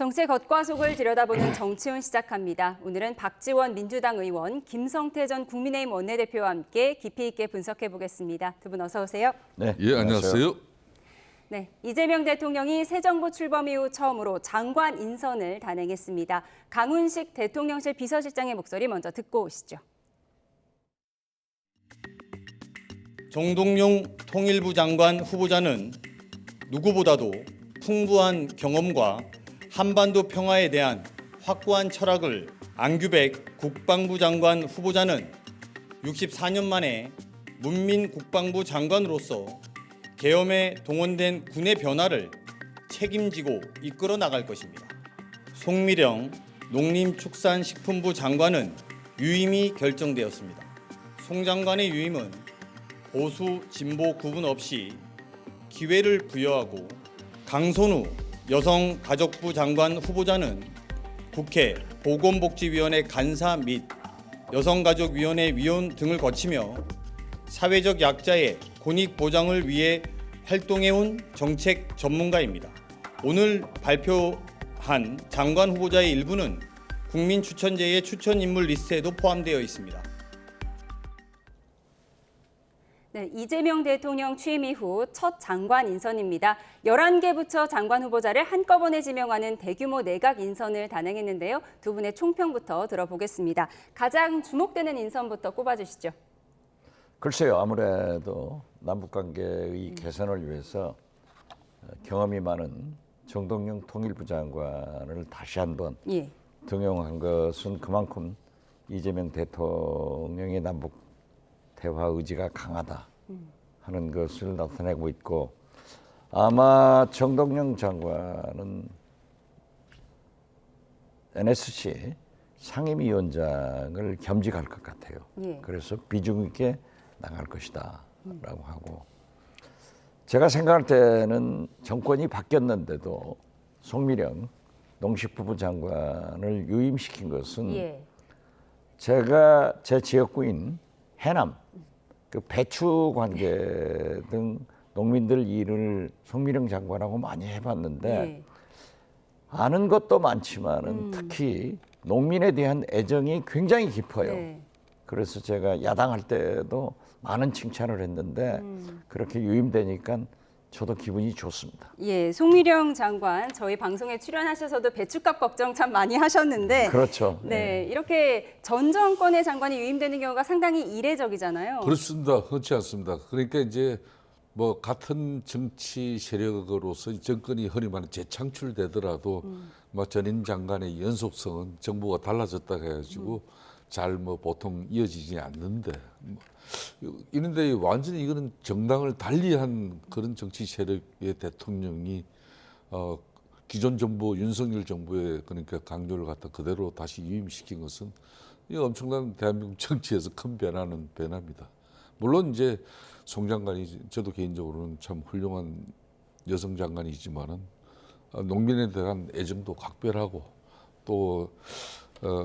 정치의 겉과 속을 들여다보는 정치훈 시작합니다. 오늘은 박지원 민주당 의원, 김성태 전 국민의힘 원내대표와 함께 깊이 있게 분석해 보겠습니다. 두 분 어서 오세요. 네, 예, 안녕하세요. 네, 이재명 대통령이 새 정부 출범 이후 처음으로 장관 인선을 단행했습니다. 강훈식 대통령실 비서실장의 목소리 먼저 듣고 오시죠. 정동영 통일부 장관 후보자는 누구보다도 풍부한 경험과 한반도 평화에 대한 확고한 철학을, 안규백 국방부 장관 후보자는 64년 만에 문민국방부 장관으로서 계엄에 동원된 군의 변화를 책임지고 이끌어 나갈 것입니다. 송미령 농림축산식품부 장관은 유임이 결정되었습니다. 송 장관의 유임은 보수, 진보 구분 없이 기회를 부여하고, 강선우 여성가족부 장관 후보자는 국회 보건복지위원회 간사 및 여성가족위원회 위원 등을 거치며 사회적 약자의 권익 보장을 위해 활동해온 정책 전문가입니다. 오늘 발표한 장관 후보자의 일부는 국민추천제의 추천 인물 리스트에도 포함되어 있습니다. 네, 이재명 대통령 취임 이후 첫 장관 인선입니다. 11개 부처 장관 후보자를 한꺼번에 지명하는 대규모 내각 인선을 단행했는데요. 두 분의 총평부터 들어보겠습니다. 가장 주목되는 인선부터 꼽아주시죠. 글쎄요, 아무래도 남북관계의 개선을 위해서 경험이 많은 정동영 통일부 장관을 다시 한번 등용한 것은 그만큼 이재명 대통령의 남북 대화 의지가 강하다 하는 것을 나타내고 있고, 아마 정동영 장관은 NSC 상임위원장을 겸직할 것 같아요. 그래서 비중 있게 나갈 것이다 라고 하고, 제가 생각할 때는 정권이 바뀌었는데도 송미령 농식부부 장관을 유임시킨 것은 제가 제 지역구인 해남 그 배추 관계 등 농민들 일을 송미령 장관하고 많이 해봤는데 아는 것도 많지만은 특히 농민에 대한 애정이 굉장히 깊어요. 그래서 제가 야당할 때도 많은 칭찬을 했는데 그렇게 유임되니까 저도 기분이 좋습니다. 예, 송미령 장관 저희 방송에 출연하셔서도 배추값 걱정 참 많이 하셨는데, 그렇죠. 네, 이렇게 전 정권의 장관이 유임되는 경우가 상당히 이례적이잖아요. 그렇습니다. 그렇지 않습니다. 그러니까 이제 뭐 같은 정치 세력으로서 정권이 흔히 말하는 재창출되더라도 뭐 전임 장관의 연속성은 정부가 달라졌다 해가지고 잘 뭐 보통 이어지지 않는데, 이런데 완전히 이거는 정당을 달리한 그런 정치 세력의 대통령이 기존 정부 윤석열 정부의 그러니까 강요를 갖다 그대로 다시 유임시킨 것은 이 엄청난 대한민국 정치에서 큰 변화입니다. 물론 이제 송 장관이 저도 개인적으로는 참 훌륭한 여성 장관이지만은 농민에 대한 애정도 각별하고, 또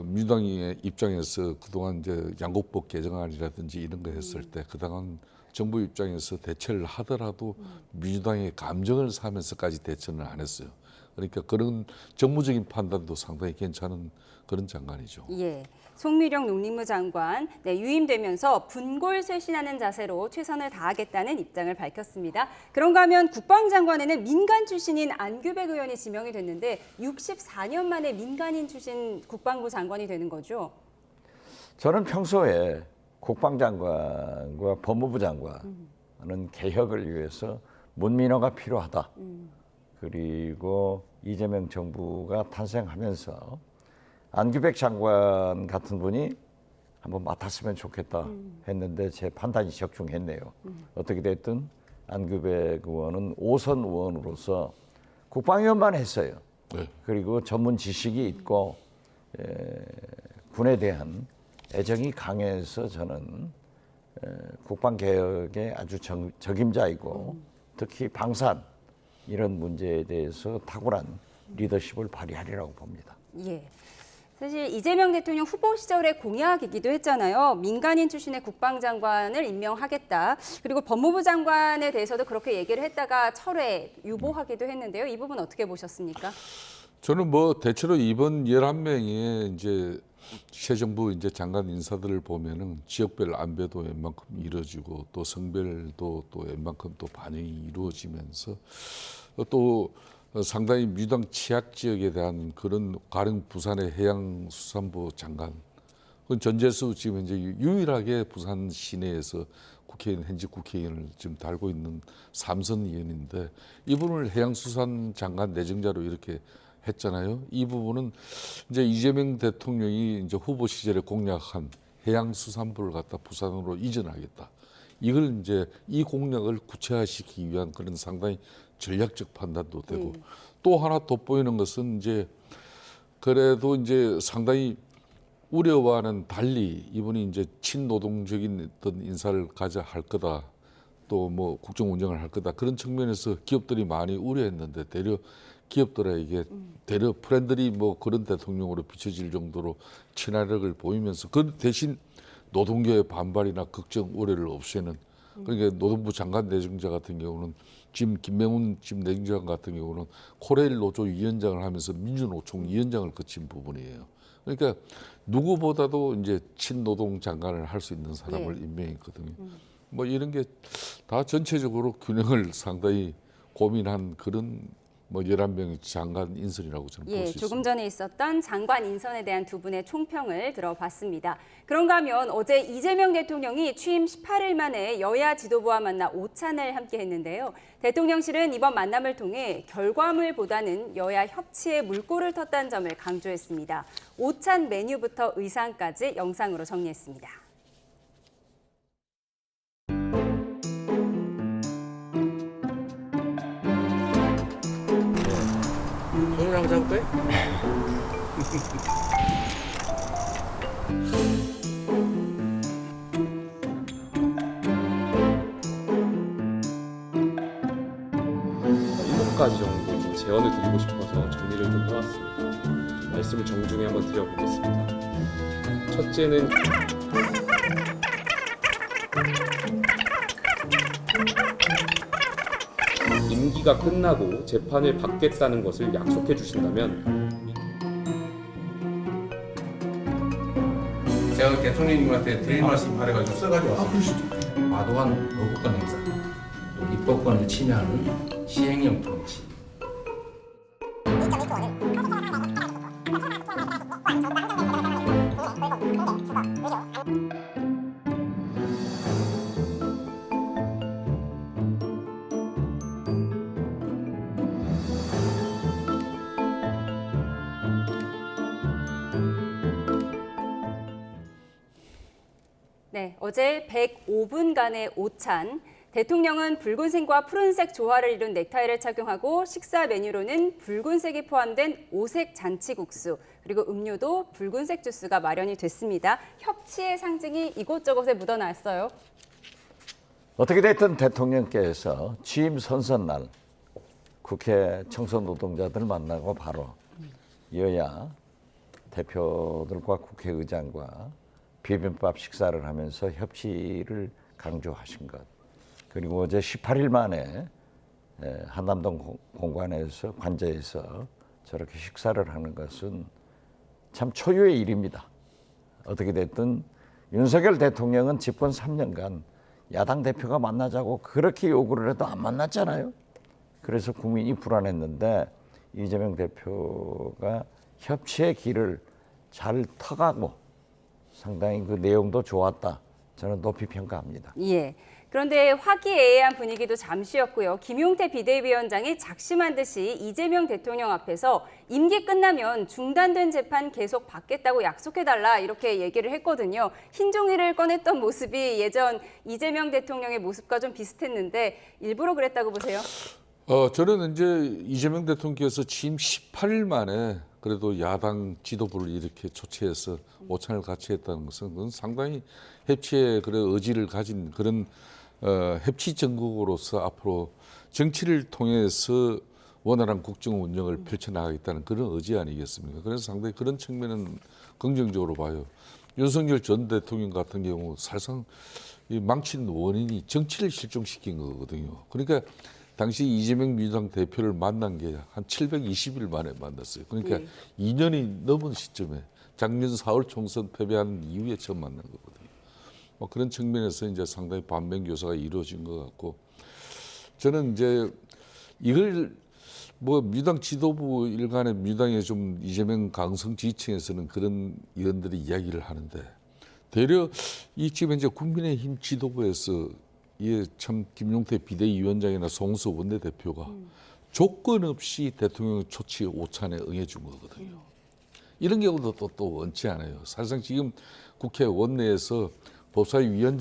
민주당의 입장에서 그동안 이제 양곡법 개정안이라든지 이런 거 했을 때 그동안 정부 입장에서 대처를 하더라도 민주당의 감정을 사면서까지 대처는 안 했어요. 그러니까 그런 정무적인 판단도 상당히 괜찮은 그런 장관이죠. 예, 송미령 농림부 장관 유임되면서 분골쇄신하는 자세로 최선을 다하겠다는 입장을 밝혔습니다. 그런가 하면 국방장관에는 민간 출신인 안규백 의원이 지명이 됐는데 64년 만에 민간인 출신 국방부 장관이 되는 거죠? 저는 평소에 국방장관과 법무부 장관은 개혁을 위해서 문민화가 필요하다. 그리고 이재명 정부가 탄생하면서 안규백 장관 같은 분이 한번 맡았으면 좋겠다 했는데 제 판단이 적중했네요. 어떻게 됐든 안규백 의원은 5선 의원으로서 국방위원만 했어요. 그리고 전문 지식이 있고 군에 대한 애정이 강해서 저는 국방개혁의 아주 적임자이고 특히 방산 이런 문제에 대해서 탁월한 리더십을 발휘하리라고 봅니다. 예. 사실 이재명 대통령 후보 시절의 공약이기도 했잖아요. 민간인 출신의 국방장관을 임명하겠다. 그리고 법무부 장관에 대해서도 그렇게 얘기를 했다가 철회, 유보하기도 했는데요. 이 부분 어떻게 보셨습니까? 저는 뭐 대체로 이번 11명의 이제 새 정부 이제 장관 인사들을 보면은 지역별 안배도 웬만큼 이루어지고 또 성별도 또 웬만큼 또 반영이 이루어지면서 또 상당히 민주당 취약 지역에 대한 그런 가령 부산의 해양수산부 장관, 그건 전재수 지금 이제 유일하게 부산 시내에서 국회의원 현직 국회의원을 지금 달고 있는 삼선 의원인데 이분을 해양수산 장관 내정자로 이렇게 했잖아요. 이 부분은 이제 이재명 대통령이 이제 후보 시절에 공약한 해양수산부를 갖다 부산으로 이전하겠다. 이걸 이제 이 공약을 구체화시키기 위한 그런 상당히 전략적 판단도 되고 또 하나 돋보이는 것은 이제 그래도 이제 상당히 우려와는 달리 이분이 이제 친노동적인 어떤 인사를 가져 할 거다. 또 뭐 국정 운영을 할 거다. 그런 측면에서 기업들이 많이 우려했는데 대려 기업들에게 대려 프렌들이 뭐 그런 대통령으로 비춰질 정도로 친화력을 보이면서 그 대신 노동계의 반발이나 걱정 우려를 없애는 그러니까 노동부 장관 내정자 같은 경우는 지금 김명훈 지금 내정자 같은 경우는 코레일 노조 위원장을 하면서 민주노총 위원장을 거친 부분이에요. 그러니까 누구보다도 이제 친노동 장관을 할 수 있는 사람을 임명했거든요. 뭐 이런 게 다 전체적으로 균형을 상당히 고민한 그런 뭐 11명의 장관 인선이라고 저는 볼 수 있습니다. 조금 전에 있었던 장관 인선에 대한 두 분의 총평을 들어봤습니다. 그런가 하면 어제 이재명 대통령이 취임 18일 만에 여야 지도부와 만나 오찬을 함께 했는데요. 대통령실은 이번 만남을 통해 결과물보다는 여야 협치에 물꼬를 텄다는 점을 강조했습니다. 오찬 메뉴부터 의상까지 영상으로 정리했습니다. 손을 한번 잡을까요? 일곱 가지 정도 좀 제언을 드리고 싶어서 정리를 좀 해왔습니다. 말씀을 정중히 한번 드려보겠습니다. 첫째는 임기가 끝나고 재판을 받겠다는 것을 약속해 주신다면 제가 대통령님한테 드릴 말씀 바래가지고 써가지고 왔습니다. 과도한 거부권 행사, 또 입법권을 침해하는 시행령 통치. 네, 어제 105분간의 오찬, 대통령은 붉은색과 푸른색 조화를 이룬 넥타이를 착용하고 식사 메뉴로는 붉은색이 포함된 오색 잔치국수, 그리고 음료도 붉은색 주스가 마련이 됐습니다. 협치의 상징이 이곳저곳에 묻어났어요. 어떻게 됐든 대통령께서 취임 선선날 국회 청소 노동자들 만나고 바로 여야 대표들과 국회의장과 비빔밥 식사를 하면서 협치를 강조하신 것. 그리고 어제 18일 만에 한남동 공관에서 관저에서 저렇게 식사를 하는 것은 참 초유의 일입니다. 어떻게 됐든 윤석열 대통령은 집권 3년간 야당 대표가 만나자고 그렇게 요구를 해도 안 만났잖아요. 그래서 국민이 불안했는데 이재명 대표가 협치의 길을 잘 터가고 상당히 그 내용도 좋았다. 저는 높이 평가합니다. 예. 그런데 화기애애한 분위기도 잠시였고요. 김용태 비대위원장이 작심한 듯이 이재명 대통령 앞에서 임기 끝나면 중단된 재판 계속 받겠다고 약속해달라 이렇게 얘기를 했거든요. 흰 종이를 꺼냈던 모습이 예전 이재명 대통령의 모습과 좀 비슷했는데 일부러 그랬다고 보세요? 저는 이제 이재명 대통령께서 취임 18일 만에 그래도 야당 지도부를 이렇게 초청해서 오찬을 같이 했다는 것은 그건 상당히 협치의 그런 의지를 가진 그런 협치 정국으로서 앞으로 정치를 통해서 원활한 국정 운영을 펼쳐나가겠다는 그런 의지 아니겠습니까? 그래서 상당히 그런 측면은 긍정적으로 봐요. 윤석열 전 대통령 같은 경우 사실상 이 망친 원인이 정치를 실종시킨 거거든요. 그러니까 당시 이재명 민주당 대표를 만난 게 한 720일 만에 만났어요. 그러니까 네. 2년이 넘은 시점에 작년 4월 총선 패배한 이후에 처음 만난 거거든요. 뭐 그런 측면에서 이제 상당히 반면 교사가 이루어진 것 같고, 저는 이제 이걸 뭐 민주당 지도부 일간의 민주당의 좀 이재명 강성 지지층에서는 그런 의원들이 이야기를 하는데, 되려 이 지금 현재 국민의힘 지도부에서 이 참 김용태 비대위원장이나 송수 원내대표가 조건 없이 대통령 초치 오찬에 응해준 거거든요. 이런 경우도 또 원치 않아요. 사실상 지금 국회 원내에서 법사위 위원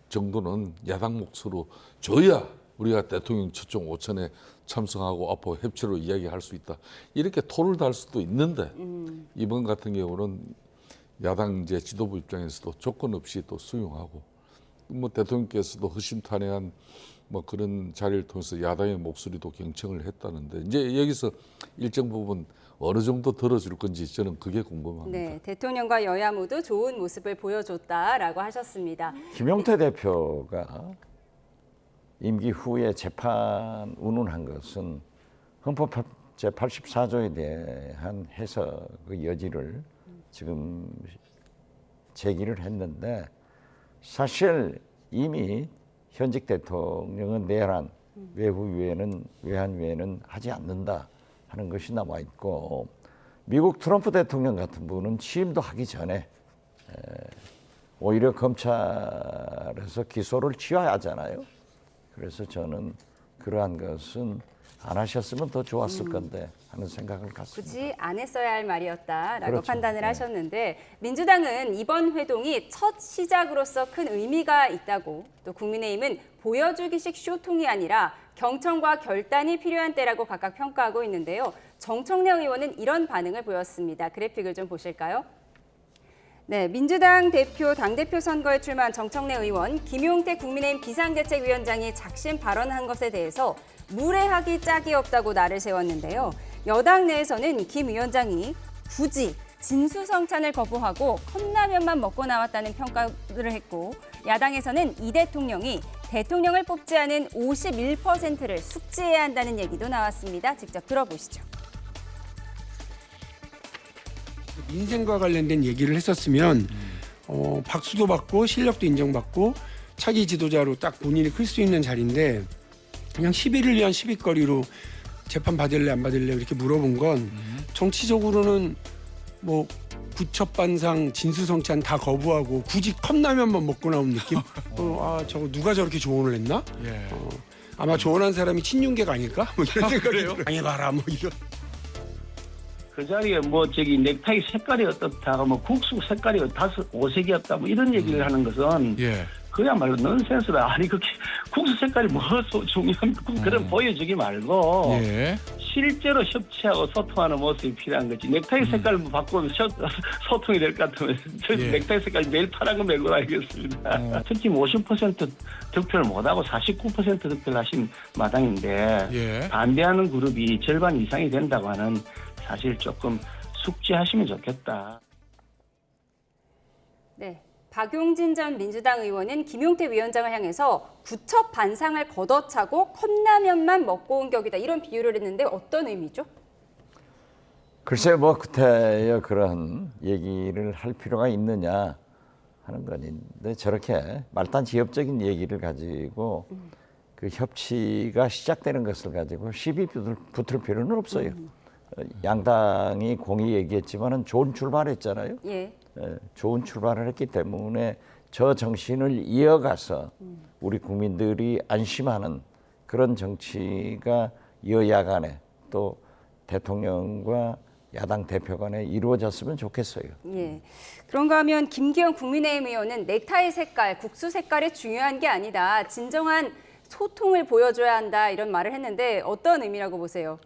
정도는 야당 몫으로 줘야 우리가 대통령 초청 오찬에 참석하고 앞으로 협치로 이야기할 수 있다. 이렇게 토를 달 수도 있는데 이번 같은 경우는 야당 이제 지도부 입장에서도 조건 없이 또 수용하고, 뭐 대통령께서도 허심탄회한 뭐 그런 자리를 통해서 야당의 목소리도 경청을 했다는데, 이제 여기서 일정 부분 어느 정도 들어줄 건지 저는 그게 궁금합니다. 네, 대통령과 여야 모두 좋은 모습을 보여줬다라고 하셨습니다. 김용태 대표가 임기 후에 재판 운운한 것은 헌법 제84조에 대한 해석의 여지를 지금 제기를 했는데, 사실 이미 현직 대통령은 내란 외환 외에는 하지 않는다 하는 것이 남아 있고, 미국 트럼프 대통령 같은 분은 취임도 하기 전에 오히려 검찰에서 기소를 취하하잖아요. 그래서 저는 그러한 것은 안 하셨으면 더 좋았을 건데 하는 생각을 갖습니다. 굳이 안 했어야 할 말이었다라고 그렇죠. 판단을 네. 하셨는데, 민주당은 이번 회동이 첫 시작으로서 큰 의미가 있다고, 또 국민의힘은 보여주기식 쇼통이 아니라 경청과 결단이 필요한 때라고 각각 평가하고 있는데요. 정청래 의원은 이런 반응을 보였습니다. 그래픽을 좀 보실까요? 네, 민주당 대표 당대표 선거에 출마한 정청래 의원, 김용태 국민의힘 비상대책위원장이 작심 발언한 것에 대해서 무례하기 짝이 없다고 날을 세웠는데요. 여당 내에서는 김 위원장이 굳이 진수성찬을 거부하고 컵라면만 먹고 나왔다는 평가를 했고, 야당에서는 이 대통령이 대통령을 뽑지 않은 51%를 숙지해야 한다는 얘기도 나왔습니다. 직접 들어보시죠. 민생과 관련된 얘기를 했었으면 박수도 받고 실력도 인정받고 차기 지도자로 딱 본인이 클 수 있는 자리인데, 그냥 시비를 위한 시비거리로 재판 받을래 안 받을래 이렇게 물어본 건 정치적으로는 뭐 구첩반상 진수성찬 다 거부하고 굳이 컵라면만 먹고 나온 느낌? 저거 누가 저렇게 조언을 했나? 아마 조언한 사람이 친윤계가 아닐까? 뭐 이런 생각이 들어요. 당해봐라 뭐 이런. 그 자리에 뭐 저기 넥타이 색깔이 어떻다, 뭐 국수 색깔이 오색이었다, 뭐 이런 얘기를 하는 것은 그야말로 넌센스다. 아니 그렇게 국수 색깔이 뭐 중요한 그런 보여주기 말고 실제로 협치하고 소통하는 모습이 필요한 거지. 넥타이 색깔을 바꾸면 소통이 될 것 같으면 넥타이 색깔 매일 파란 거 메고 다니겠습니다. 특히 50% 득표를 못하고 49% 득표를 하신 마당인데 반대하는 그룹이 절반 이상이 된다고 하는 사실 조금 숙지하시면 좋겠다. 네, 박용진 전 민주당 의원은 김용태 위원장을 향해서 구첩 반상을 걷어차고 컵라면만 먹고 온 격이다, 이런 비유를 했는데 어떤 의미죠? 글쎄요, 뭐 그때야 그런 얘기를 할 필요가 있느냐 하는 건데, 저렇게 말단지엽적인 얘기를 가지고 그 협치가 시작되는 것을 가지고 시비 붙을 필요는 없어요. 양당이 공히 얘기했지만은 좋은 출발했잖아요. 예. 좋은 출발을 했기 때문에 저 정신을 이어가서 우리 국민들이 안심하는 그런 정치가 여야 간에 또 대통령과 야당 대표 간에 이루어졌으면 좋겠어요. 예. 그런가 하면 김기현 국민의힘 의원은 넥타이 색깔, 국수 색깔이 중요한 게 아니다, 진정한 소통을 보여줘야 한다, 이런 말을 했는데 어떤 의미라고 보세요?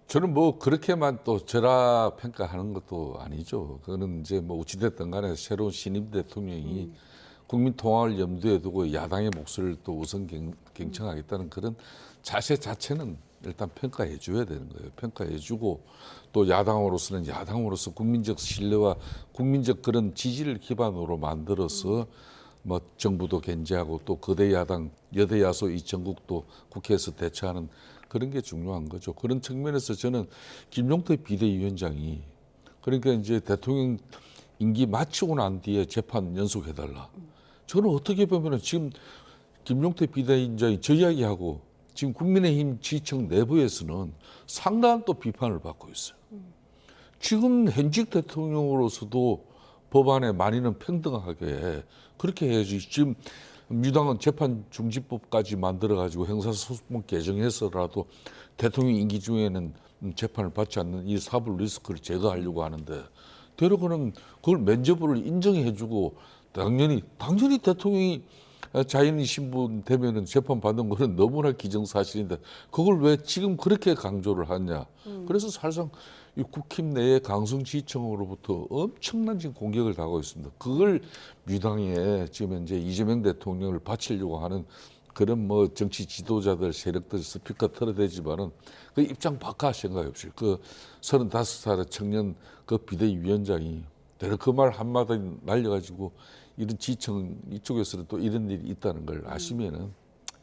저는 뭐 그렇게만 또 절하 평가하는 것도 아니죠. 그거는 이제 뭐 어찌됐든 간에 새로운 신임 대통령이 국민 통합을 염두에 두고 야당의 목소리를 또 우선 경청하겠다는 그런 자세 자체는 일단 평가해 줘야 되는 거예요. 평가해 주고 또 야당으로서는 야당으로서 국민적 신뢰와 국민적 그런 지지를 기반으로 만들어서 뭐 정부도 견제하고 또 거대 야당 여대 야소 이 전국도 국회에서 대처하는 그런 게 중요한 거죠. 그런 측면에서 저는 김용태 비대위원장이 그러니까 이제 대통령 임기 마치고 난 뒤에 재판 연속해달라. 저는 어떻게 보면은 지금 김용태 비대위원장이 저 이야기하고 지금 국민의힘 지청 내부에서는 상당한 또 비판을 받고 있어요. 지금 현직 대통령으로서도 법안에 많이는 평등하게 그렇게 해야지. 지금 민주당은 재판 중지법까지 만들어가지고 형사소송법 개정해서라도 대통령 임기 중에는 재판을 받지 않는 이 사법 리스크를 제거하려고 하는데 되려 그걸 면죄부를 인정해주고 당연히 대통령이 자연인 신분 되면은 재판 받는 거는 너무나 기정사실인데 그걸 왜 지금 그렇게 강조를 하냐. 그래서 사실상 이 국힘 내의 강성지청으로부터 엄청난 지금 공격을 당하고 있습니다. 그걸 민주당에 지금 현재 이재명 대통령을 바치려고 하는 그런 뭐 정치 지도자들 세력들 스피커 털어대지만은 그 입장 바꿔 생각이 없어요. 그 35살의 청년 그 비대위원장이 대략 그 말 한마디 날려가지고 이런 지청 이쪽에서는 또 이런 일이 있다는 걸 아시면은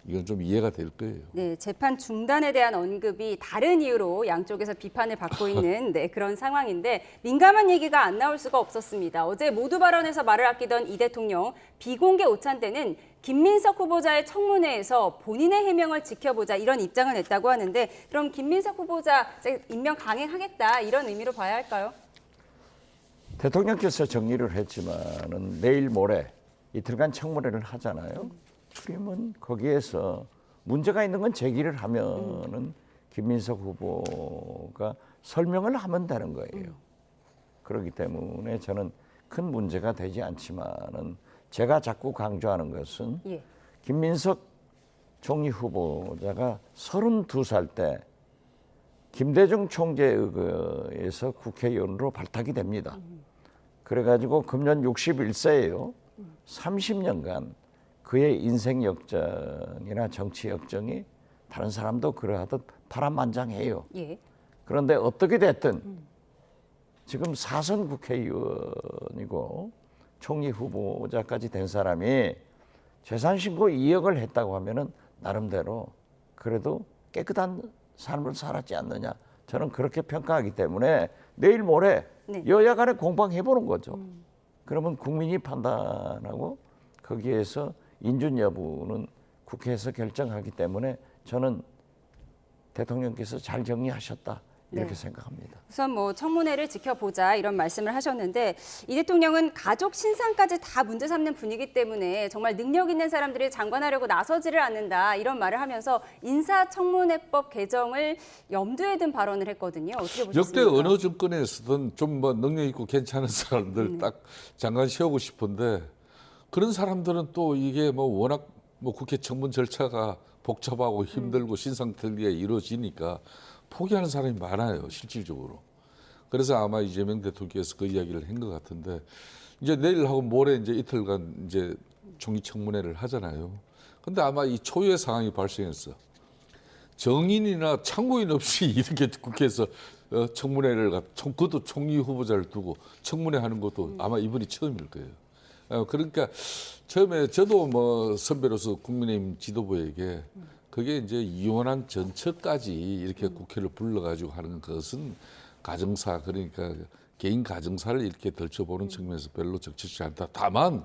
이건 좀 이해가 될 거예요. 네, 재판 중단에 대한 언급이 다른 이유로 양쪽에서 비판을 받고 있는 그런 상황인데 민감한 얘기가 안 나올 수가 없었습니다. 어제 모두 발언에서 말을 아끼던 이 대통령 비공개 오찬 때는 김민석 후보자의 청문회에서 본인의 해명을 지켜보자 이런 입장을 냈다고 하는데 그럼 김민석 후보자 임명 강행하겠다 이런 의미로 봐야 할까요? 대통령께서 정리를 했지만은 내일 모레 이틀간 청문회를 하잖아요. 그러면 거기에서 문제가 있는 건 제기를 하면은 김민석 후보가 설명을 하면 되는 거예요. 그렇기 때문에 저는 큰 문제가 되지 않지만은 제가 자꾸 강조하는 것은 김민석 총리 후보자가 32살 때 김대중 총재에 의해서 국회의원으로 발탁이 됩니다. 그래가지고 금년 61세예요. 30년간 그의 인생 역전이나 정치 역정이 다른 사람도 그러하듯 파란만장해요. 그런데 어떻게 됐든 지금 4선 국회의원이고 총리 후보자까지 된 사람이 재산 신고 2억을 했다고 하면은 나름대로 그래도 깨끗한 삶을 살았지 않느냐. 저는 그렇게 평가하기 때문에 내일 모레 여야 간에 공방해보는 거죠. 그러면 국민이 판단하고 거기에서 인준 여부는 국회에서 결정하기 때문에 저는 대통령께서 잘 정리하셨다. 이렇게 생각합니다. 우선 뭐 청문회를 지켜보자 이런 말씀을 하셨는데 이 대통령은 가족 신상까지 다 문제 삼는 분위기 때문에 정말 능력 있는 사람들이 장관하려고 나서지를 않는다 이런 말을 하면서 인사청문회법 개정을 염두에 둔 발언을 했거든요. 어떻게 보셨습니까? 역대 어느 정권에서든 좀 뭐 능력 있고 괜찮은 사람들 딱 장관 세우고 싶은데 그런 사람들은 또 이게 뭐 워낙 뭐 국회 청문 절차가 복잡하고 힘들고 신상털기가 이루어지니까 포기하는 사람이 많아요, 실질적으로. 그래서 아마 이재명 대통령께서 그 이야기를 한 것 같은데 이제 내일하고 모레 이제 이틀간 이제 총리 청문회를 하잖아요. 근데 아마 이 초유의 상황이 발생했어. 정인이나 참고인 없이 이렇게 국회에서 청문회를 그것도 총리 후보자를 두고 청문회 하는 것도 아마 이번이 처음일 거예요. 그러니까 처음에 저도 뭐 선배로서 국민의힘 지도부에게 그게 이제 이혼한 전처까지 이렇게 국회를 불러가지고 하는 것은 가정사 그러니까 개인 가정사를 이렇게 들춰보는 측면에서 별로 적절치 않다. 다만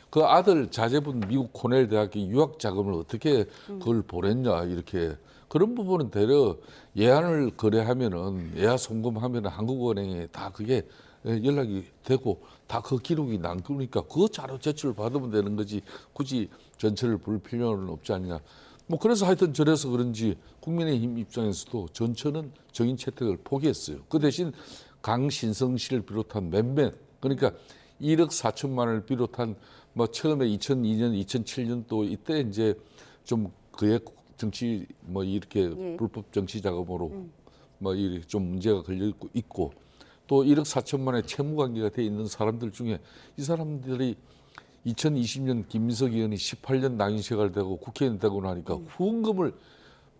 그 아들 자제분 미국 코넬 대학교 유학 자금을 어떻게 그걸 보냈냐 이렇게 그런 부분은 대려 예안을 거래하면은 예안 송금하면은 한국은행에 다 그게 연락이 되고 다 그 기록이 남으니까 그 자료 제출을 받으면 되는 거지 굳이 전처를 부를 필요는 없지 않냐. 뭐 그래서 하여튼 저래서 그런지 국민의힘 입장에서도 전처는 정인 채택을 포기했어요. 그 대신 강신성 씨를 비롯한 몇몇 그러니까 1억 4천만 원을 비롯한 뭐 처음에 2002년, 2007년 또 이때 이제 좀 그의 정치 뭐 이렇게 불법 정치 자금으로 뭐 이렇게 좀 문제가 걸려 있고 또 1억 4천만 원의 채무 관계가 돼 있는 사람들 중에 이 사람들이 2020년 김민석 의원이 18년 낭인시갈 되고 국회의원 되고 나니까 후원금을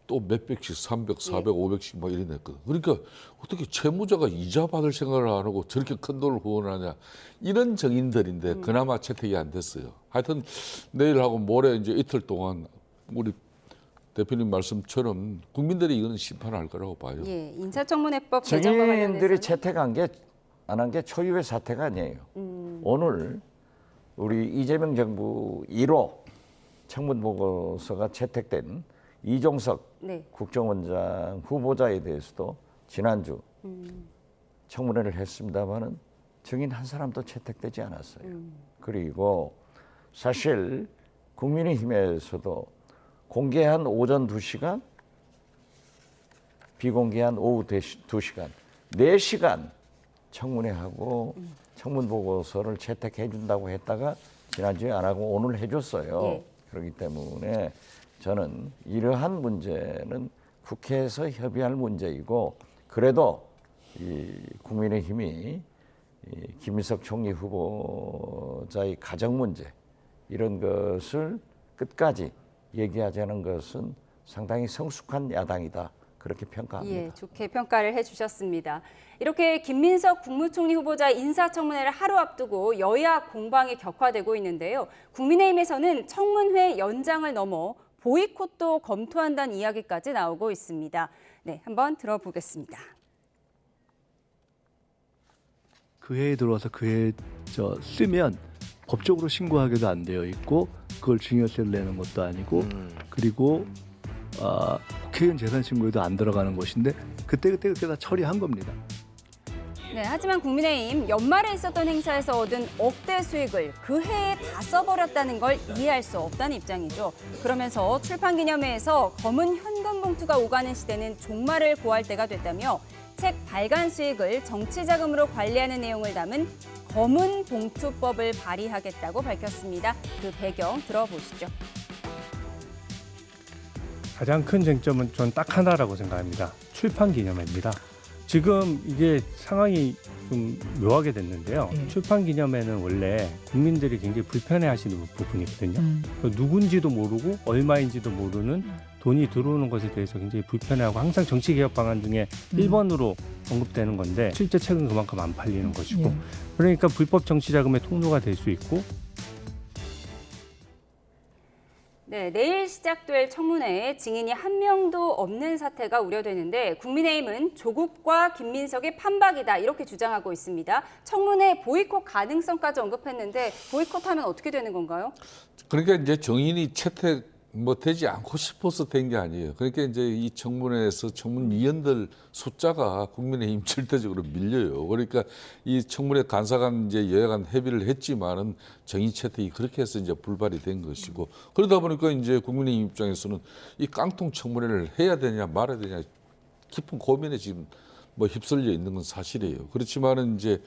또 몇백씩, 300, 400, 500씩 막 이래 냈거든. 그러니까 어떻게 채무자가 이자 받을 생각을 안 하고 저렇게 큰 돈을 후원하냐. 이런 정인들인데 그나마 채택이 안 됐어요. 하여튼 내일하고 모레 이제 이틀 동안 우리 대표님 말씀처럼 국민들이 이거는 심판할 거라고 봐요. 예, 인사청문회법 개정과 관련해서 정인들이 채택한 게 안 한 게 초유의 사태가 아니에요. 오늘 우리 이재명 정부 1호 청문 보고서가 채택된 이종석 네. 국정원장 후보자에 대해서도 지난주 청문회를 했습니다마는 증인 한 사람도 채택되지 않았어요. 그리고 사실 국민의힘에서도 공개한 오전 2시간, 비공개한 오후 2시간, 4시간 청문회하고 청문 보고서를 채택해 준다고 했다가 지난주에 안 하고 오늘 해줬어요. 예. 그렇기 때문에 저는 이러한 문제는 국회에서 협의할 문제이고 그래도 이 국민의힘이 이 김인석 총리 후보자의 가정 문제 이런 것을 끝까지 얘기하자는 것은 상당히 성숙한 야당이다. 그렇게 평가합니다. 예, 좋게 평가를 해주셨습니다. 이렇게 김민석 국무총리 후보자 인사청문회를 하루 앞두고 여야 공방이 격화되고 있는데요. 국민의힘에서는 청문회 연장을 넘어 보이콧도 검토한다는 이야기까지 나오고 있습니다. 네, 한번 들어보겠습니다. 그 해에 들어와서 그 해에 쓰면 법적으로 신고하기도 안 되어 있고 그걸 증여세를 내는 것도 아니고 그리고 국회의원 재산 신고에도 안 들어가는 것인데 그때 다 처리한 겁니다. 네, 하지만 국민의힘 연말에 있었던 행사에서 얻은 억대 수익을 그 해에 다 써버렸다는 걸 이해할 수 없다는 입장이죠. 그러면서 출판기념회에서 검은 현금 봉투가 오가는 시대는 종말을 고할 때가 됐다며 책 발간 수익을 정치자금으로 관리하는 내용을 담은 검은 봉투법을 발의하겠다고 밝혔습니다. 그 배경 들어보시죠. 가장 큰 쟁점은 전 딱 하나라고 생각합니다. 출판기념회입니다. 지금 이게 상황이 좀 묘하게 됐는데요. 출판기념회는 원래 국민들이 굉장히 불편해하시는 부분이거든요. 누군지도 모르고 얼마인지도 모르는 돈이 들어오는 것에 대해서 굉장히 불편해하고 항상 정치개혁 방안 중에 1번으로 언급되는 건데 실제 책은 그만큼 안 팔리는 것이고 그러니까 불법 정치자금의 통로가 될 수 있고 네, 내일 시작될 청문회에 증인이 한 명도 없는 사태가 우려되는데 국민의힘은 조국과 김민석의 판박이다 이렇게 주장하고 있습니다. 청문회 보이콧 가능성까지 언급했는데 보이콧하면 어떻게 되는 건가요? 그러니까 이제 정인이 채택 되지 않고 싶어서 된 게 아니에요. 그러니까 이제 이 청문회에서 청문위원들 숫자가 국민의힘 절대적으로 밀려요. 그러니까 이 청문회 간사간 이제 여야간 협의를 했지만은 정인 채택이 그렇게 해서 이제 불발이 된 것이고 그러다 보니까 이제 국민의힘 입장에서는 이 깡통 청문회를 해야 되냐 말아야 되냐 깊은 고민에 지금 휩쓸려 있는 건 사실이에요. 그렇지만은 이제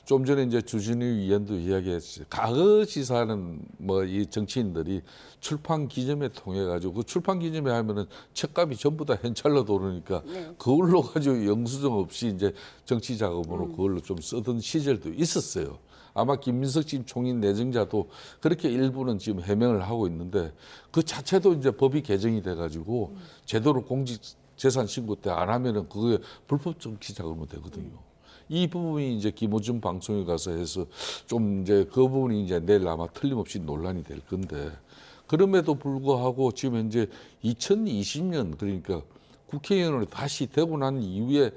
좀 전에 이제 주진우 위원도 이야기했어요. 과거 지사는 이 정치인들이 출판 기념회 통해 가지고 그 출판 기념회 하면은 책값이 전부 다 현찰로 도르니까 그걸로 가지고 영수증 없이 이제 정치 자금으로 그걸로 좀 쓰던 시절도 있었어요. 아마 김민석 지금 총인 내정자도 그렇게 일부는 지금 해명을 하고 있는데 그 자체도 이제 법이 개정이 돼 가지고 제대로 공직 재산 신고 때 안 하면은 그게 불법 정치 자금이 되거든요. 이 부분이 이제 김호준 방송에 가서 해서 좀 이제 그 부분이 이제 내일 아마 틀림없이 논란이 될 건데 그럼에도 불구하고 지금 현재 2020년 그러니까 국회의원으로 다시 되고 난 이후에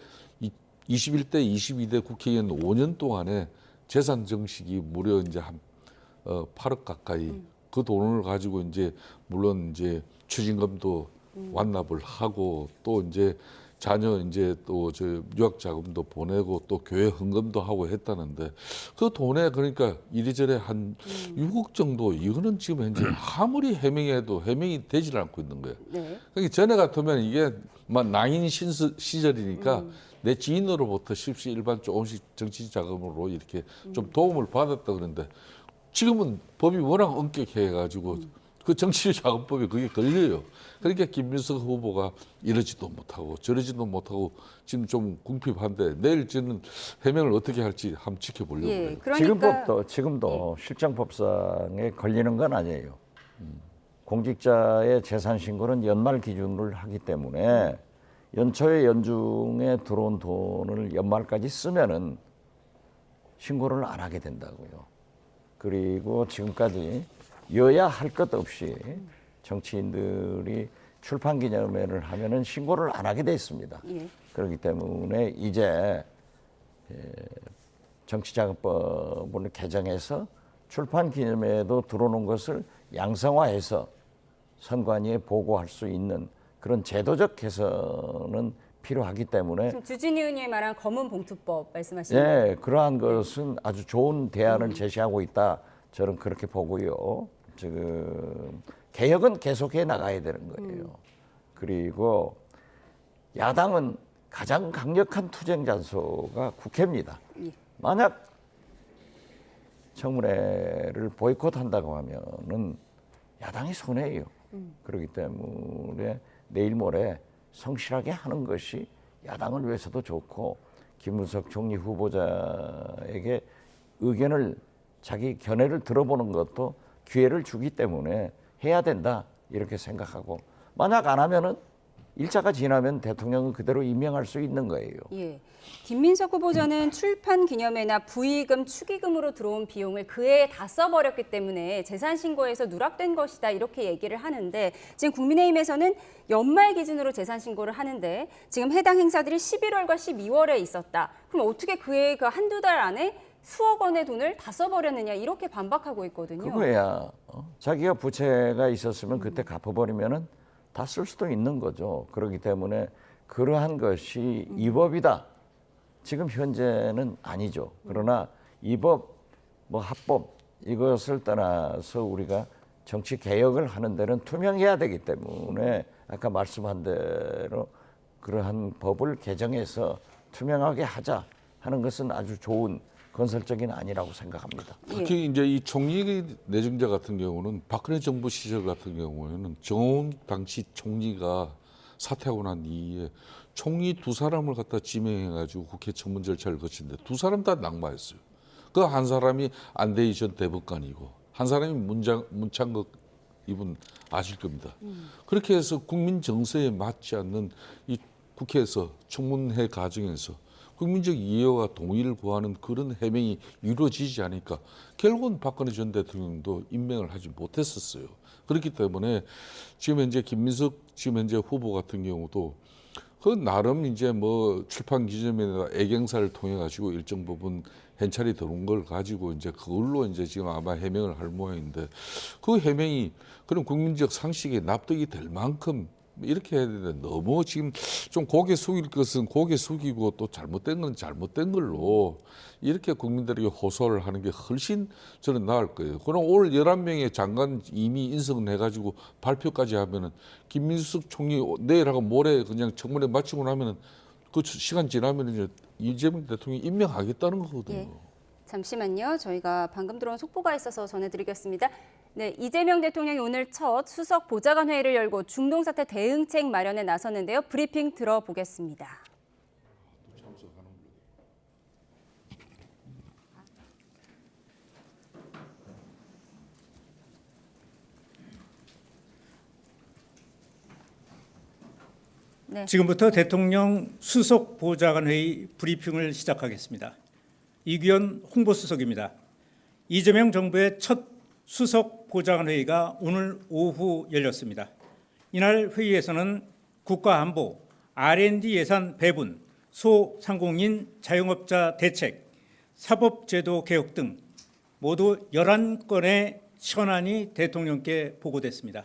21대, 22대 국회의원 5년 동안에 재산 정식이 무려 이제 한 8억 가까이 그 돈을 가지고 이제 물론 이제 추징금도 완납을 하고 또 이제 자녀 이제 또 저 유학 자금도 보내고 또 교회 헌금도 하고 했다는데 그 돈에 그러니까 이리저리 한 6억 정도 이거는 지금 현재 아무리 해명해도 해명이 되질 않고 있는 거예요. 네. 그러니까 전에 같으면 이게 막 낭인 시절이니까 내 지인으로부터 십시일반 조금씩 정치 자금으로 이렇게 좀 도움을 받았다 그러는데 지금은 법이 워낙 엄격해 가지고 그 정치자금법에 그게 걸려요. 그러니까 김민석 후보가 이러지도 못하고 저러지도 못하고 지금 좀 궁핍한데 내일 저는 해명을 어떻게 할지 한번 지켜보려고 해요. 그러니까 지금도 실정법상에 걸리는 건 아니에요. 공직자의 재산 신고는 연말 기준을 하기 때문에 연초에 연중에 들어온 돈을 연말까지 쓰면은 신고를 안 하게 된다고요. 그리고 지금까지 여야 할 것 없이 정치인들이 출판기념회를 하면은 신고를 안 하게 돼 있습니다. 예. 그렇기 때문에 이제 정치자금법을 개정해서 출판기념회에도 들어오는 것을 양성화해서 선관위에 보고할 수 있는 그런 제도적 개선은 필요하기 때문에 지금 주진희 의원이 말한 검은 봉투법 말씀하시는 거예요? 네, 그러한 것은 아주 좋은 대안을 제시하고 있다. 저는 그렇게 보고요. 지금 개혁은 계속해 나가야 되는 거예요. 그리고 야당은 가장 강력한 투쟁 장소가 국회입니다. 예. 만약 청문회를 보이콧한다고 하면은 야당이 손해예요. 그렇기 때문에 내일 모레 성실하게 하는 것이 야당을 위해서도 좋고 김문석 총리 후보자에게 의견을 자기 견해를 들어보는 것도 기회를 주기 때문에 해야 된다 이렇게 생각하고 만약 안 하면은 일자가 지나면 대통령은 그대로 임명할 수 있는 거예요. 예. 김민석 후보자는 출판 기념회나 부의금, 축의금으로 들어온 비용을 그 해에 다 써버렸기 때문에 재산 신고에서 누락된 것이다 이렇게 얘기를 하는데 지금 국민의힘에서는 연말 기준으로 재산 신고를 하는데 지금 해당 행사들이 11월과 12월에 있었다. 그럼 어떻게 그 해 그 한두 달 안에 수억 원의 돈을 다 써버렸느냐 이렇게 반박하고 있거든요. 그거야. 자기가 부채가 있었으면 그때 갚아버리면은 다 쓸 수도 있는 거죠. 그렇기 때문에 그러한 것이 위법이다. 지금 현재는 아니죠. 그러나 위법, 뭐 합법 이것을 떠나서 우리가 정치 개혁을 하는 데는 투명해야 되기 때문에 아까 말씀한 대로 그러한 법을 개정해서 투명하게 하자 하는 것은 아주 좋은 건설적인 아니라고 생각합니다. 특히 이제 이 총리 내정자 같은 경우는 박근혜 정부 시절 같은 경우에는 정홍 당시 총리가 사퇴하고 난 이후에 총리 두 사람을 갖다 지명해가지고 국회 청문 절차를 거치는데 두 사람 다 낙마했어요. 그 한 사람이 안대희 전 대법관이고 한 사람이 문창극 이분 아실 겁니다. 그렇게 해서 국민 정서에 맞지 않는 이 국회에서 청문회 과정에서 국민적 이해와 동의를 구하는 그런 해명이 이루어지지 않으니까 결국은 박근혜 전 대통령도 임명을 하지 못했었어요. 그렇기 때문에 지금 현재 김민석 지금 현재 후보 같은 경우도 그 나름 이제 뭐 출판 기념회나 애경사를 통해 가지고 일정 부분 현찰이 들어온 걸 가지고 이제 그걸로 이제 지금 아마 해명을 할 모양인데 그 해명이 그런 국민적 상식에 납득이 될 만큼 이렇게 해야 되는데 너무 지금 좀 고개 숙일 것은 고개 숙이고 또 잘못된 건 잘못된 걸로 이렇게 국민들에게 호소를 하는 게 훨씬 저는 나을 거예요. 그럼 올 11명의 장관 이미 인선해가지고 발표까지 하면은 김민석 총리 내일하고 모레 그냥 청문회 마치고 나면은 그 시간 지나면 이제 이재명 대통령이 임명하겠다는 거거든요. 예. 잠시만요. 저희가 방금 들어온 속보가 있어서 전해드리겠습니다. 네, 이재명 대통령이 오늘 첫 수석 보좌관 회의를 열고 중동 사태 대응책 마련에 나섰는데요. 브리핑 들어보겠습니다. 네. 지금부터 대통령 수석 보좌관 회의 브리핑을 시작하겠습니다. 이규현 홍보수석입니다. 이재명 정부의 첫 수석 보좌관 회의가 오늘 오후 열렸습니다. 이날 회의에서는 국가안보, R&D 예산 배분, 소상공인 자영업자 대책, 사법제도 개혁 등 모두 11건의 현안이 대통령께 보고됐습니다.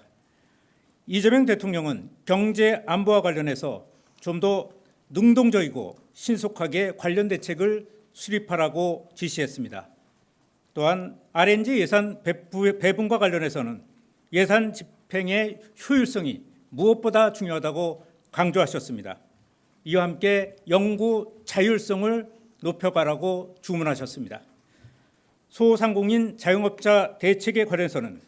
이재명 대통령은 경제 안보와 관련해서 좀 더 능동적이고 신속하게 관련 대책을 수립하라고 지시했습니다. 또한 R&D 예산 배분과 관련해서는 예산 집행의 효율성이 무엇보다 중요하다고 강조하셨습니다. 이와 함께 연구 자율성을 높여가라고 주문하셨습니다. 소상공인 자영업자 대책에 관해서는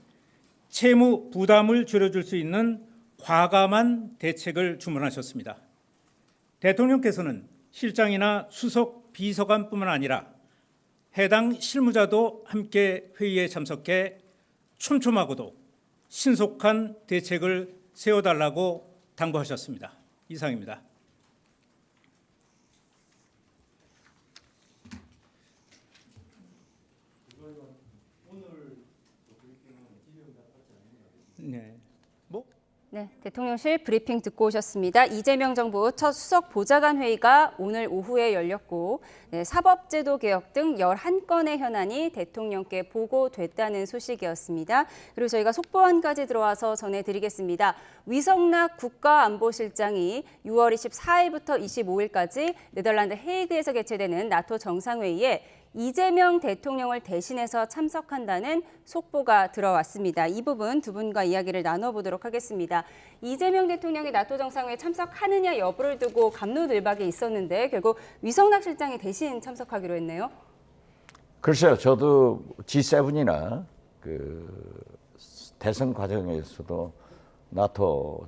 채무 부담을 줄여줄 수 있는 과감한 대책을 주문하셨습니다. 대통령께서는 실장이나 수석 비서관뿐만 아니라 해당 실무자도 함께 회의에 참석해 촘촘하고도 신속한 대책을 세워달라고 당부하셨습니다. 이상입니다. 네. 네, 대통령실 브리핑 듣고 오셨습니다. 이재명 정부 첫 수석 보좌관 회의가 오늘 오후에 열렸고 사법제도 개혁 등 11건의 현안이 대통령께 보고됐다는 소식이었습니다. 그리고 저희가 속보 한 가지 들어와서 전해드리겠습니다. 위성락 국가안보실장이 6월 24일부터 25일까지 네덜란드 헤이그에서 개최되는 나토 정상회의에 이재명 대통령을 대신해서 참석한다는 속보가 들어왔습니다. 이 부분 두 분과 이야기를 나눠보도록 하겠습니다. 이재명 대통령이 나토 정상회의에 참석하느냐 여부를 두고 갑론을박이 있었는데 결국 위성락 실장이 대신 참석하기로 했네요. 글쎄요, 저도 G7이나 대선 과정에서도 나토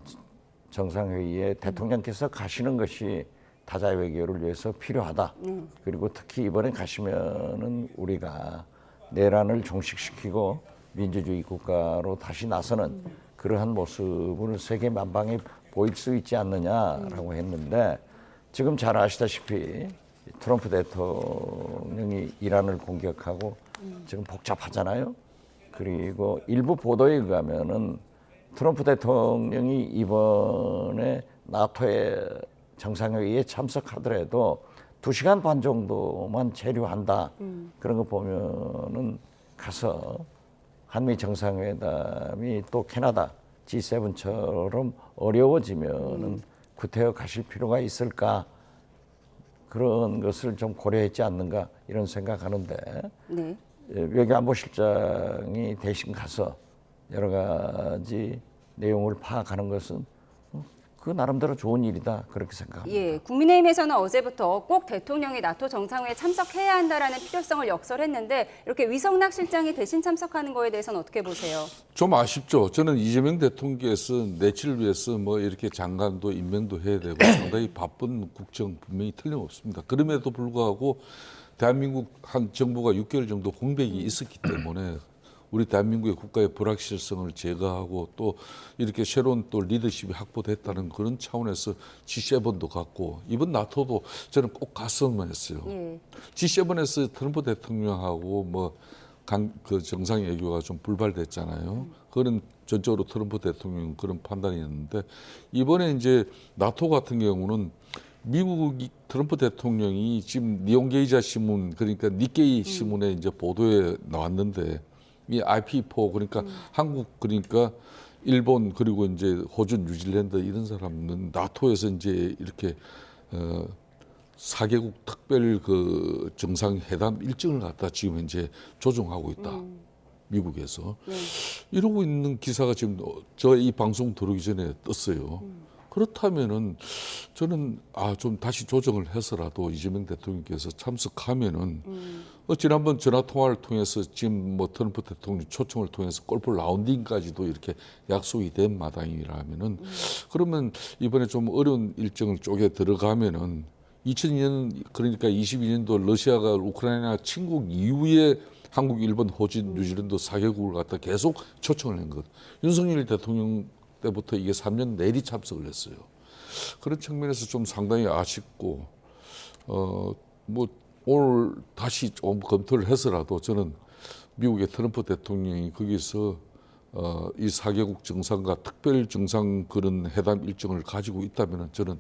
정상회의에 대통령께서 가시는 것이 다자 외교를 위해서 필요하다. 그리고 특히 이번에 가시면은 우리가 내란을 종식시키고 민주주의 국가로 다시 나서는 그러한 모습을 세계 만방에 보일 수 있지 않느냐라고 했는데 지금 잘 아시다시피 트럼프 대통령이 이란을 공격하고 지금 복잡하잖아요. 그리고 일부 보도에 의하면은 트럼프 대통령이 이번에 나토에 정상회의에 참석하더라도 2시간 반 정도만 체류한다. 그런 거 보면은 가서 한미 정상회담이 또 캐나다 G7처럼 어려워지면은 구태여 가실 필요가 있을까? 그런 것을 좀 고려했지 않는가 이런 생각하는데 네. 외교안보실장이 대신 가서 여러 가지 내용을 파악하는 것은 그 나름대로 좋은 일이다 그렇게 생각합니다. 예, 국민의힘에서는 어제부터 꼭 대통령이 나토 정상회의에 참석해야 한다라는 필요성을 역설했는데 이렇게 위성락 실장이 대신 참석하는 거에 대해서는 어떻게 보세요? 좀 아쉽죠. 저는 이재명 대통령께서 내치를 위해서 뭐 이렇게 장관도 임명도 해야 되고 상당히 바쁜 국정 분명히 틀림없습니다. 그럼에도 불구하고 대한민국 한 정부가 6개월 정도 공백이 있었기 때문에 우리 대한민국의 국가의 불확실성을 제거하고 또 이렇게 새로운 또 리더십이 확보됐다는 그런 차원에서 G7도 갔고 이번 나토도 저는 꼭 갔으면 했어요. G7에서 트럼프 대통령하고 뭐 그 정상 외교가 좀 불발됐잖아요. 그거는 전적으로 트럼프 대통령 그런 판단이었는데 이번에 이제 나토 같은 경우는 미국이 트럼프 대통령이 지금 니온게이자 신문 그러니까 니케이 신문에 이제 보도에 나왔는데 이 IP4 그러니까 한국 그러니까 일본 그리고 이제 호주, 뉴질랜드 이런 사람은 나토에서 이제 이렇게 4개국 특별 그 정상회담 일정을 갖다 지금 현재 조정하고 있다. 미국에서 이러고 있는 기사가 지금 저 이 방송 들어오기 전에 떴어요. 그렇다면은 저는 좀 다시 조정을 해서라도 이재명 대통령께서 참석하면은 지난번 전화 통화를 통해서 지금 뭐 트럼프 대통령 초청을 통해서 골프 라운딩까지도 이렇게 약속이 된 마당이라면은 그러면 이번에 좀 어려운 일정을 쪼개 들어가면은 2002년 그러니까 22년도 러시아가 우크라이나 침공 이후에 한국, 일본, 호주, 뉴질랜드 4개국을 갖다 계속 초청을 한 것. 윤석열 대통령 때부터 이게 3년 내리 참석을 했어요. 그런 측면에서 좀 상당히 아쉽고 뭐 오늘 다시 좀 검토를 해서라도 저는 미국의 트럼프 대통령이 거기서 이 4개국 정상과 특별 정상 그런 회담 일정을 가지고 있다면 저는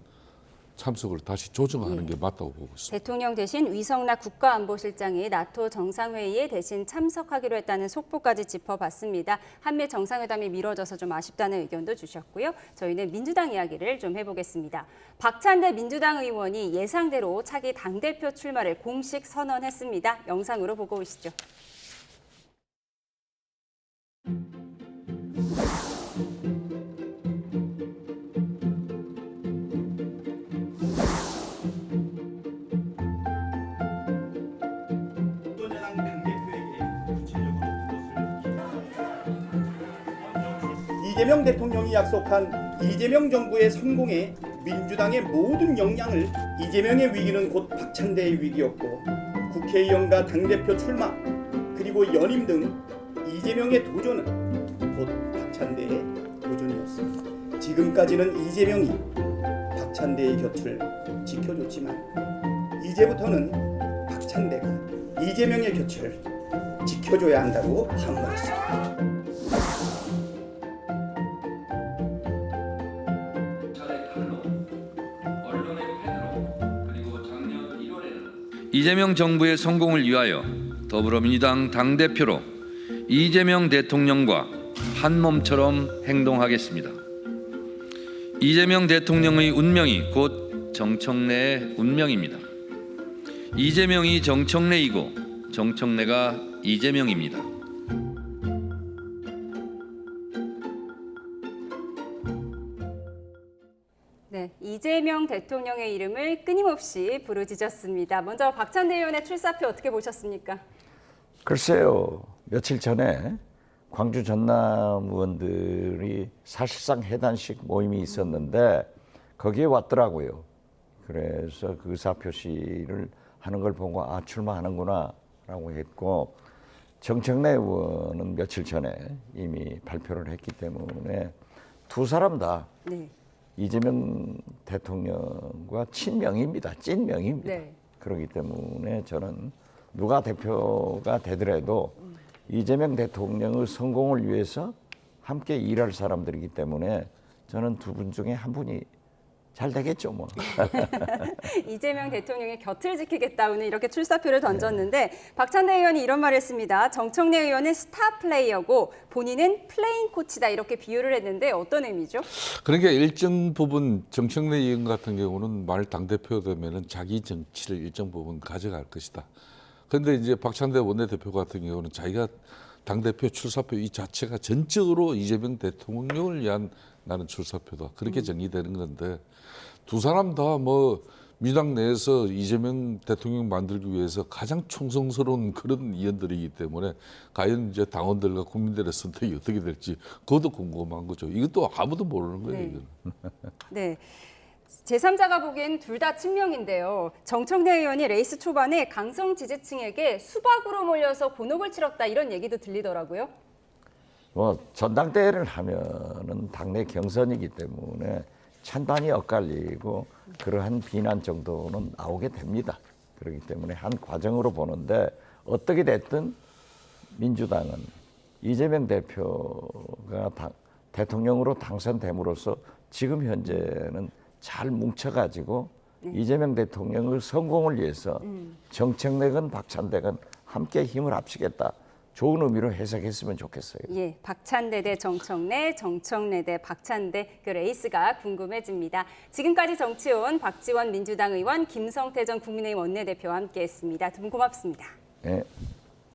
참석을 다시 조정하는 게 맞다고 보고 있습니다. 대통령 대신 위성락 국가안보실장이 나토 정상회의에 대신 참석하기로 했다는 속보까지 짚어봤습니다. 한미 정상회담이 미뤄져서 좀 아쉽다는 의견도 주셨고요. 저희는 민주당 이야기를 좀 해보겠습니다. 박찬대 민주당 의원이 예상대로 차기 당대표 출마를 공식 선언했습니다. 영상으로 보고 오시죠. 이재명 대통령이 약속한 이재명 정부의 성공에 민주당의 모든 역량을 이재명의 위기는 곧 박찬대의 위기였고 국회의원과 당대표 출마 그리고 연임 등 이재명의 도전은 곧 박찬대 박찬대의 도전이었습니다. 지금까지는 이재명이 박찬대의 곁을 지켜줬지만 이제부터는 박찬대가 이재명의 곁을 지켜줘야 한다고 함구했습니다. 이재명 정부의 성공을 위하여 더불어민주당 당대표로 이재명 대통령과 한 몸처럼 행동하겠습니다. 이재명 대통령의 운명이 곧 정청래의 운명입니다. 이재명이 정청래이고 정청래가 이재명입니다. 네, 이재명 대통령의 이름을 끊임없이 부르짖었습니다. 먼저 박찬대 의원의 출사표 어떻게 보셨습니까? 글쎄요, 며칠 전에 광주 전남 의원들이 사실상 해단식 모임이 있었는데 거기에 왔더라고요. 그래서 그 의사표시를 하는 걸 보고 아 출마하는구나 라고 했고, 정청래 의원은 며칠 전에 이미 발표를 했기 때문에 두 사람 다 네. 이재명 대통령과 친명입니다. 찐명입니다. 네. 그렇기 때문에 저는 누가 대표가 되더라도 이재명 대통령의 성공을 위해서 함께 일할 사람들이기 때문에 저는 두 분 중에 한 분이 잘 되겠죠 뭐. 이재명 대통령의 곁을 지키겠다 오늘 이렇게 출사표를 던졌는데 박찬대 의원이 이런 말을 했습니다. 정청래 의원은 스타 플레이어고 본인은 플레잉 코치다 이렇게 비유를 했는데 어떤 의미죠? 그러니까 일정 부분 정청래 의원 같은 경우는 말 당대표 되면은 자기 정치를 일정 부분 가져갈 것이다. 그런데 이제 박찬대 원내대표 같은 경우는 자기가 당대표 출사표 이 자체가 전적으로 이재명 대통령을 위한 나는 출사표다. 그렇게 정리되는 건데 두 사람 다 뭐 민주당 내에서 이재명 대통령 만들기 위해서 가장 충성스러운 그런 의원들이기 때문에 과연 이제 당원들과 국민들의 선택이 어떻게 될지 그것도 궁금한 거죠. 이것도 아무도 모르는 거예요. 네. 이거는. 네. 제3자가 보기엔 둘 다 친명인데요. 정청래 의원이 레이스 초반에 강성 지지층에게 수박으로 몰려서 곤혹을 치렀다 이런 얘기도 들리더라고요. 뭐 전당대회를 하면은 당내 경선이기 때문에 찬반이 엇갈리고 그러한 비난 정도는 나오게 됩니다. 그렇기 때문에 한 과정으로 보는데 어떻게 됐든 민주당은 이재명 대표가 대통령으로 당선됨으로써 지금 현재는 잘 뭉쳐가지고 이재명 대통령의 성공을 위해서 정청래건 박찬대건 함께 힘을 합치겠다. 좋은 의미로 해석했으면 좋겠어요. 예, 박찬대 대 정청래, 정청래 대 박찬대 그 레이스가 궁금해집니다. 지금까지 정치온 박지원 민주당 의원, 김성태 전 국민의힘 원내대표와 함께했습니다. 두 분 고맙습니다. 네.